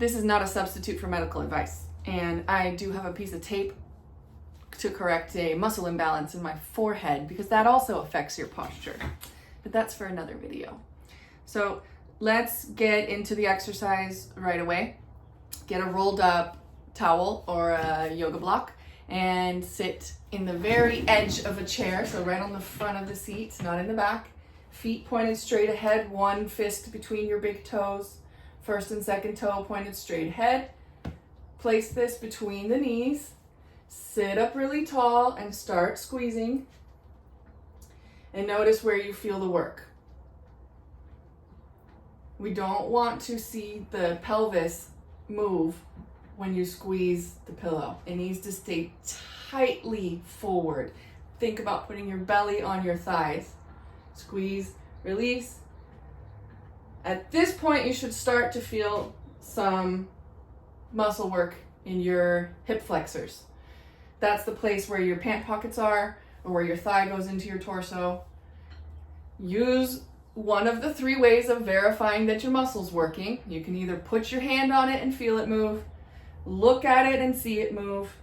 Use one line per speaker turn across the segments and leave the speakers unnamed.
This is not a substitute for medical advice. And I do have a piece of tape to correct a muscle imbalance in my forehead because that also affects your posture. But that's for another video. So let's get into the exercise right away. Get a rolled up towel or a yoga block and sit in the very edge of a chair, so right on the front of the seat, not in the back. Feet pointed straight ahead, one fist between your big toes, first and second toe pointed straight ahead. Place this between the knees, sit up really tall and start squeezing. And notice where you feel the work. We don't want to see the pelvis move when you squeeze the pillow. It needs to stay tightly forward. Think about putting your belly on your thighs. Squeeze, release. At this point, you should start to feel some muscle work in your hip flexors. That's the place where your pant pockets are, or where your thigh goes into your torso. Use one of the 3 ways of verifying that your muscle's working. You can either put your hand on it and feel it move, look at it and see it move,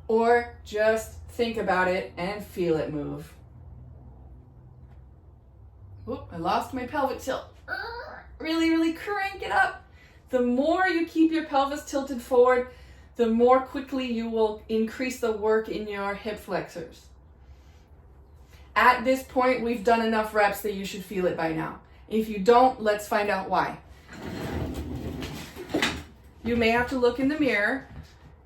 or just think about it and feel it move. Oop, I lost my pelvic tilt. Really, really crank it up. The more you keep your pelvis tilted forward, the more quickly you will increase the work in your hip flexors. At this point, we've done enough reps that you should feel it by now. If you don't, let's find out why. You may have to look in the mirror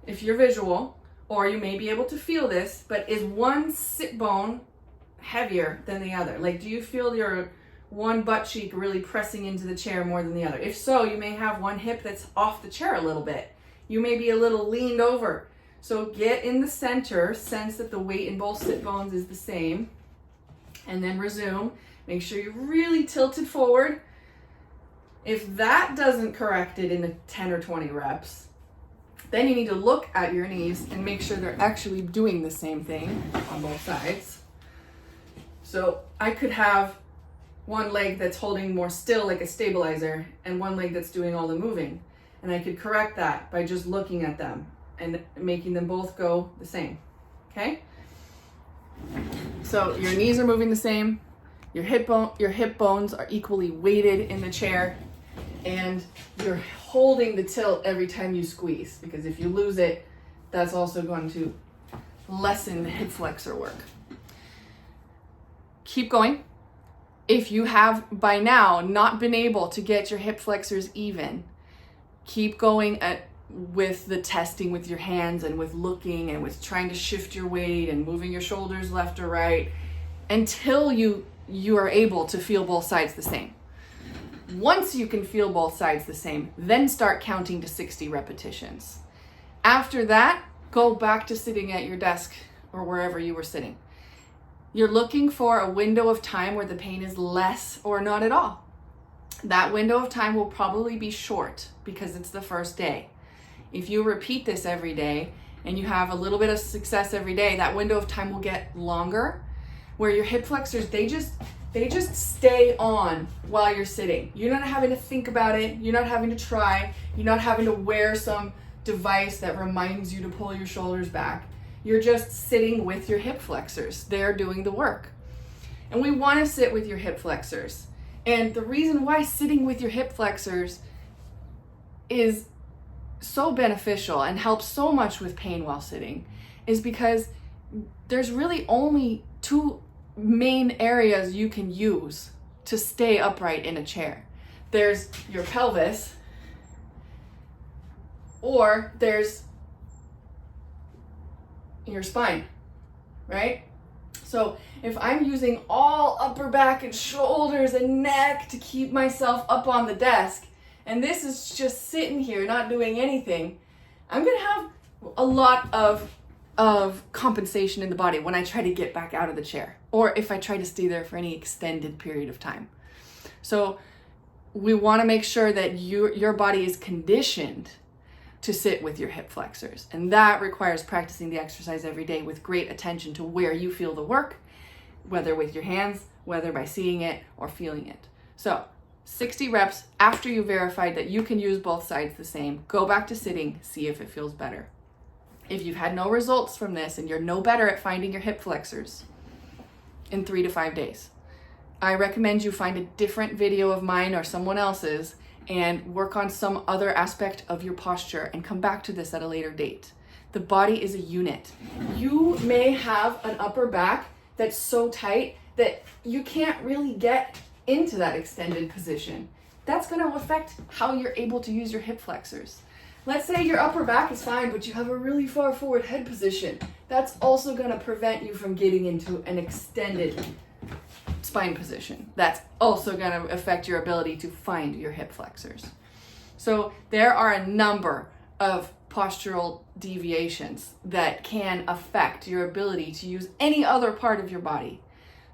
if you're visual, or you may be able to feel this, but is one sit bone heavier than the other? Like, do you feel your one butt cheek really pressing into the chair more than the other? If so, you may have one hip that's off the chair a little bit. You may be a little leaned over. So get in the center, sense that the weight in both sit bones is the same, and then resume. Make sure you're really tilted forward. If that doesn't correct it in the 10 or 20 reps, then you need to look at your knees and make sure they're actually doing the same thing on both sides. So I could have one leg that's holding more still like a stabilizer and one leg that's doing all the moving. And I could correct that by just looking at them and making them both go the same, okay? So your knees are moving the same, your hip bones are equally weighted in the chair, and you're holding the tilt every time you squeeze, because if you lose it, that's also going to lessen the hip flexor work. Keep going. If you have by now not been able to get your hip flexors even, keep going with the testing with your hands and with looking and with trying to shift your weight and moving your shoulders left or right until you are able to feel both sides the same. Once you can feel both sides the same, then start counting to 60 repetitions. After that, go back to sitting at your desk or wherever you were sitting. You're looking for a window of time where the pain is less or not at all. That window of time will probably be short because it's the first day. If you repeat this every day and you have a little bit of success every day, that window of time will get longer, where your hip flexors, they just stay on while you're sitting. You're not having to think about it. You're not having to try. You're not having to wear some device that reminds you to pull your shoulders back. You're just sitting with your hip flexors. They're doing the work. And we want to sit with your hip flexors. And the reason why sitting with your hip flexors is so beneficial and helps so much with pain while sitting is because there's really only 2 main areas you can use to stay upright in a chair. There's your pelvis, or there's your spine, right? So if I'm using all upper back and shoulders and neck to keep myself up on the desk, and this is just sitting here not doing anything, I'm gonna have a lot of compensation in the body when I try to get back out of the chair, or if I try to stay there for any extended period of time. So we want to make sure that your body is conditioned to sit with your hip flexors, and that requires practicing the exercise every day with great attention to where you feel the work, whether with your hands, whether by seeing it or feeling it. So 60 reps after you verified that you can use both sides the same. Go back to sitting, see if it feels better. If you've had no results from this and you're no better at finding your hip flexors in 3 to 5 days, I recommend you find a different video of mine or someone else's and work on some other aspect of your posture and come back to this at a later date. The body is a unit. You may have an upper back that's so tight that you can't really get into that extended position. That's going to affect how you're able to use your hip flexors. Let's say your upper back is fine, but you have a really far forward head position. That's also going to prevent you from getting into an extended spine position. That's also going to affect your ability to find your hip flexors. So there are a number of postural deviations that can affect your ability to use any other part of your body.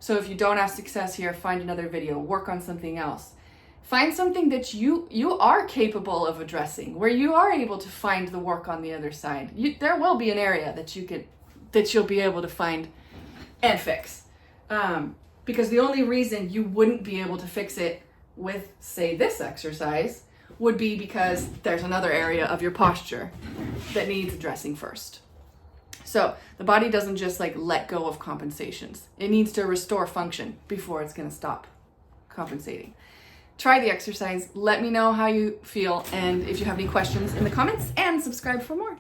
So if you don't have success here, find another video, work on something else. Find something that you are capable of addressing, where you are able to find the work on the other side. There will be an area that you'll be able to find and fix. Because the only reason you wouldn't be able to fix it with, say, this exercise would be because there's another area of your posture that needs addressing first. So the body doesn't just let go of compensations. It needs to restore function before it's going to stop compensating. Try the exercise. Let me know how you feel and if you have any questions in the comments, and subscribe for more.